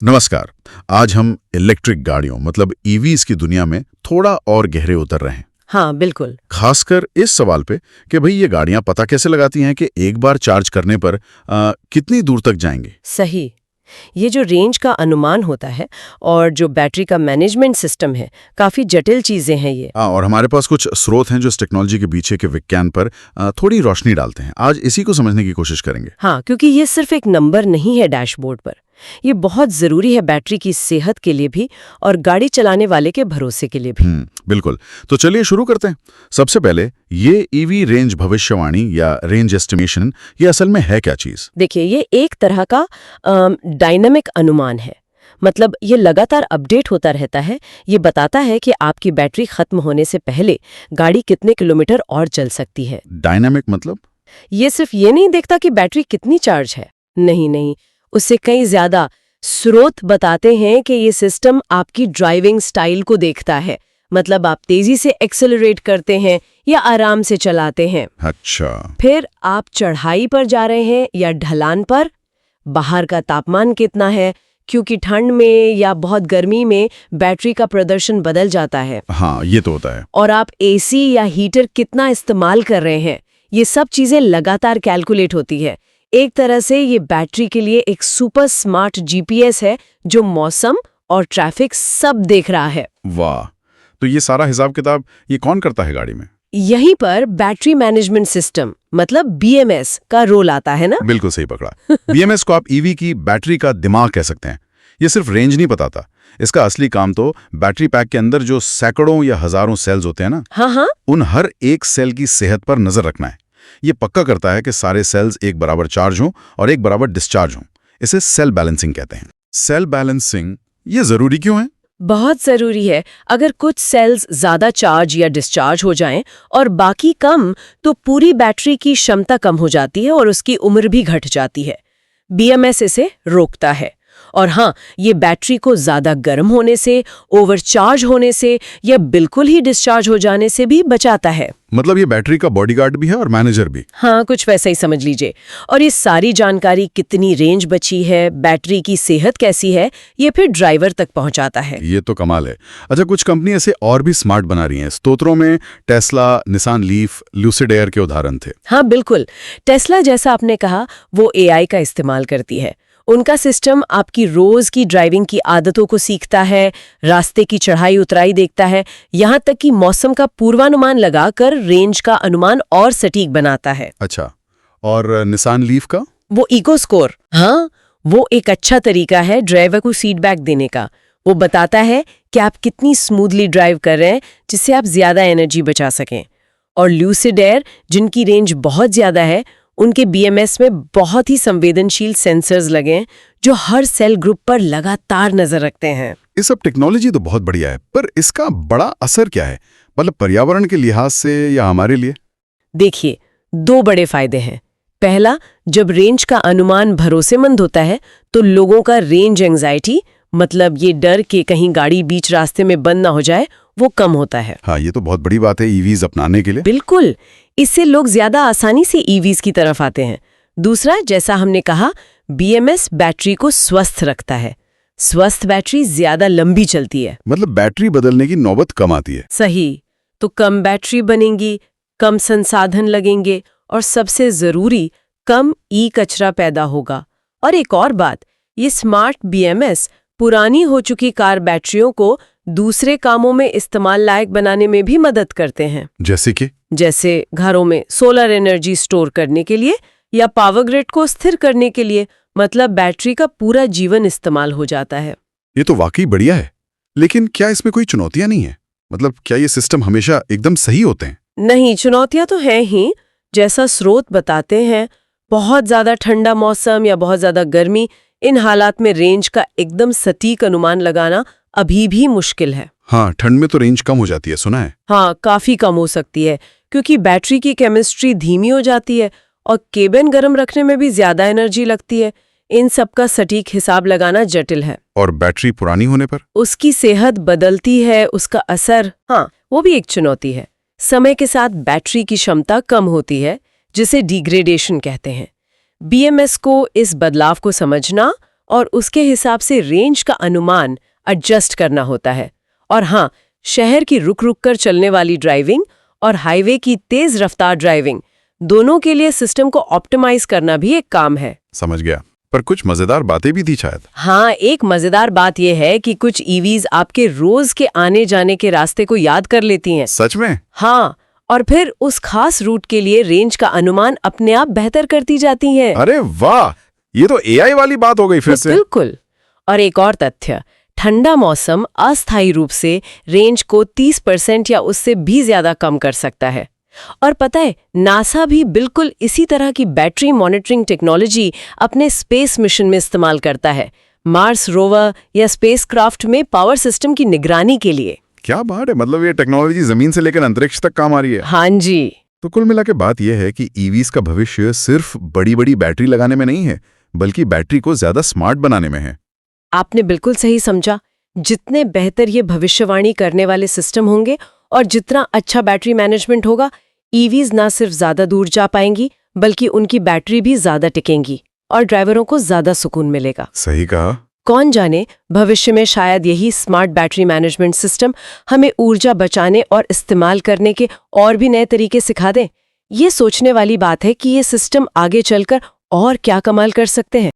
नमस्कार। आज हम इलेक्ट्रिक गाड़ियों मतलब ईवीज की दुनिया में थोड़ा और गहरे उतर रहे हैं। हाँ, बिल्कुल। खासकर इस सवाल पे कि भाई ये गाड़ियां पता कैसे लगाती हैं कि एक बार चार्ज करने पर कितनी दूर तक जाएंगे। सही। ये जो रेंज का अनुमान होता है और जो बैटरी का मैनेजमेंट सिस्टम है, काफी जटिल चीजें हैं ये। और हमारे पास कुछ स्रोत हैं जो इस टेक्नोलॉजी के पीछे के विज्ञान पर थोड़ी रोशनी डालते हैं। आज इसी को समझने की कोशिश करेंगे। हाँ, क्योंकि ये सिर्फ एक नंबर नहीं है डैशबोर्ड पर। ये बहुत जरूरी है बैटरी की सेहत के लिए भी और गाड़ी चलाने वाले के भरोसे के लिए भी। बिल्कुल। तो चलिए शुरू करते हैं। सबसे पहले ये ईवी रेंज भविष्यवाणी या रेंज एस्टिमेशन ये असल में है क्या चीज? देखिए, ये एक तरह का डायनामिक अनुमान है। मतलब ये लगातार अपडेट होता रहता है। ये बताता है कि आपकी बैटरी खत्म होने से पहले गाड़ी कितने किलोमीटर और चल सकती है। डायनामिक मतलब? ये सिर्फ ये नहीं देखता कि बैटरी कितनी चार्ज है। नहीं, उससे कई ज्यादा स्रोत बताते हैं कि ये सिस्टम आपकी ड्राइविंग स्टाइल को देखता है। मतलब आप तेजी से एक्सेलरेट करते हैं या आराम से चलाते हैं। अच्छा। फिर आप चढ़ाई पर जा रहे हैं या ढलान पर, बाहर का तापमान कितना है, क्योंकि ठंड में या बहुत गर्मी में बैटरी का प्रदर्शन बदल जाता है। हाँ, ये तो होता है। और आप एसी या हीटर कितना इस्तेमाल कर रहे हैं, ये सब चीजें लगातार कैलकुलेट होती है। एक तरह से ये बैटरी के लिए एक सुपर स्मार्ट जीपीएस है जो मौसम और ट्रैफिक सब देख रहा है। वाह! तो ये सारा हिसाब किताब ये कौन करता है गाड़ी में? यहीं पर बैटरी मैनेजमेंट सिस्टम मतलब बीएमएस का रोल आता है ना। बिल्कुल सही पकड़ा। बीएमएस को आप ईवी की बैटरी का दिमाग कह सकते हैं। ये सिर्फ रेंज नहीं बताता, इसका असली काम तो बैटरी पैक के अंदर जो सैकड़ों या हजारों सेल्स होते हैं ना, हाँ, उन हर एक सेल की सेहत पर नजर रखना है। ये पक्का करता है कि सारे सेल्स एक बराबर चार्ज हों और एक बराबर डिस्चार्ज हों। इसे सेल बैलेंसिंग कहते हैं। सेल बैलेंसिंग ये जरूरी क्यों है? बहुत जरूरी है। अगर कुछ सेल्स ज्यादा चार्ज या डिस्चार्ज हो जाएं और बाकी कम, तो पूरी बैटरी की क्षमता कम हो जाती है और उसकी उम्र भी घट जाती है। बीएमएस इसे रोकता है। और हाँ, ये बैटरी को ज्यादा गर्म होने से, ओवरचार्ज होने से या बिल्कुल ही डिस्चार्ज हो जाने से भी बचाता है। मतलब ये बैटरी का बॉडीगार्ड भी है और मैनेजर भी। हाँ, कुछ वैसा ही समझ लीजिए। और ये सारी जानकारी, कितनी रेंज बची है, बैटरी की सेहत कैसी है, ये फिर ड्राइवर तक पहुंचाता है। ये तो कमाल है। अच्छा, कुछ कंपनी ऐसे और भी स्मार्ट बना रही हैं। स्तोत्रों में Tesla, Nissan leaf, lucid air के उदाहरण थे। हाँ, बिल्कुल। टेस्ला, जैसा आपने कहा, वो एआई का इस्तेमाल करती है। उनका सिस्टम आपकी रोज की ड्राइविंग की आदतों को सीखता है, रास्ते की चढ़ाई उतराई देखता है, यहाँ तक कि मौसम का पूर्वानुमान लगाकर रेंज का अनुमान और सटीक बनाता है। अच्छा, और निसान लीफ का? वो इको स्कोर, हाँ, वो एक अच्छा तरीका है ड्राइवर को फीडबैक देने का। वो बताता है कि आप कितनी स्मूथली ड्राइव कर रहे हैं, जिससे आप ज्यादा एनर्जी बचा सकें। और ल्यूसिड एयर, जिनकी रेंज बहुत ज्यादा है, उनके बीएमएस में बहुत ही संवेदनशील सेंसर्स लगे हैं जो हर सेल ग्रुप पर लगातार नजर रखते हैं। ये सब टेक्नोलॉजी तो बहुत बढ़िया है, पर इसका बड़ा असर क्या है? मतलब पर्यावरण के लिहाज से या हमारे लिए? देखिए, दो बड़े फायदे हैं। पहला, जब रेंज का अनुमान भरोसेमंद होता है तो लोगों का रेंज एंजाइटी, मतलब ये डर कि कहीं गाड़ी बीच रास्ते में बंद ना हो जाए, वो कम होता है। हाँ, ये तो बहुत बड़ी बात है ईवीज अपनाने के लिए। बिल्कुल, इससे लोग ज्यादा आसानी से ईवीज की तरफ आते हैं। दूसरा, जैसा हमने कहा, बीएमएस बैटरी को स्वस्थ रखता है। स्वस्थ बैटरी ज्यादा लंबी चलती है। मतलब बैटरी बदलने की नौबत कम आती है। सही। तो कम बैटरी बनेंगी, कम संसाधन लगेंगे और सबसे जरूरी, कम ई कचरा पैदा होगा। और एक और बात, ये स्मार्ट बीएमएस पुरानी हो चुकी कार बैटरियों को दूसरे कामों में इस्तेमाल लायक बनाने में भी मदद करते हैं। जैसे घरों में सोलर एनर्जी स्टोर करने के लिए या पावर ग्रिड को स्थिर करने के लिए। मतलब बैटरी का पूरा जीवन इस्तेमाल हो जाता है। ये तो वाकई बढ़िया है, लेकिन क्या इसमें कोई चुनौतियां नहीं है? मतलब क्या ये सिस्टम हमेशा एकदम सही होते हैं? नहीं, चुनौतियां तो हैं ही। जैसा स्रोत बताते हैं, बहुत ज्यादा ठंडा मौसम या बहुत ज्यादा गर्मी, इन हालात में रेंज का एकदम सटीक अनुमान लगाना अभी भी मुश्किल है। हाँ, ठंड में तो रेंज कम हो जाती है, सुना है। हाँ, काफी कम हो सकती है, क्योंकि बैटरी की केमिस्ट्री धीमी हो जाती है और केबिन गर्म रखने में भी ज्यादा एनर्जी लगती है। इन सब का सटीक हिसाब लगाना जटिल है। और बैटरी पुरानी होने पर? उसकी सेहत बदलती है, उसका असर, हाँ, वो भी एक चुनौती है। समय के साथ बैटरी की क्षमता कम होती है, जिसे डिग्रेडेशन कहते हैं। बीएमएस को इस बदलाव को समझना और उसके हिसाब से रेंज का अनुमान एडजस्ट करना होता है। और हाँ, शहर की रुक कर चलने वाली ड्राइविंग और हाईवे की तेज रफ्तार ड्राइविंग, दोनों के लिए सिस्टम को ऑप्टिमाइज करना भी एक काम है। समझ गया। पर कुछ मजेदार बातें भी थी शायद। हाँ, एक मजेदार बात यह है कि कुछ ईवीज आपके रोज के आने जाने के रास्ते को याद कर लेती हैं। सच में? हाँ, और फिर उस खास रूट के लिए रेंज का अनुमान अपने आप बेहतर करती जाती हैं। अरे वाह, ये तो एआई वाली बात हो गई फिर से। बिल्कुल। और एक और तथ्य, ठंडा मौसम अस्थायी रूप से रेंज को 30% या उससे भी ज्यादा कम कर सकता है। और पता है, नासा भी बिल्कुल इसी तरह की बैटरी मॉनिटरिंग टेक्नोलॉजी अपने स्पेस मिशन में इस्तेमाल करता है, मार्स रोवर या स्पेसक्राफ्ट में पावर सिस्टम की निगरानी के लिए। क्या बात है, मतलब ये टेक्नोलॉजी जमीन से लेकर अंतरिक्ष तक काम आ रही है। हाँ जी। तो कुल मिला के बात यह है कि ईवीज का भविष्य सिर्फ बड़ी बड़ी बैटरी लगाने में नहीं है, बल्कि बैटरी को ज्यादा स्मार्ट बनाने में है। आपने बिल्कुल सही समझा। जितने बेहतर ये भविष्यवाणी करने वाले सिस्टम होंगे और जितना अच्छा बैटरी मैनेजमेंट होगा, ईवीज ना सिर्फ ज्यादा दूर जा पाएंगी, बल्कि उनकी बैटरी भी ज्यादा टिकेंगी और ड्राइवरों को ज्यादा सुकून मिलेगा। सही कहा। कौन जाने, भविष्य में शायद यही स्मार्ट बैटरी मैनेजमेंट सिस्टम हमें ऊर्जा बचाने और इस्तेमाल करने के और भी नए तरीके सिखा दें। ये सोचने वाली बात है कि ये सिस्टम आगे चलकर और क्या कमाल कर सकते हैं।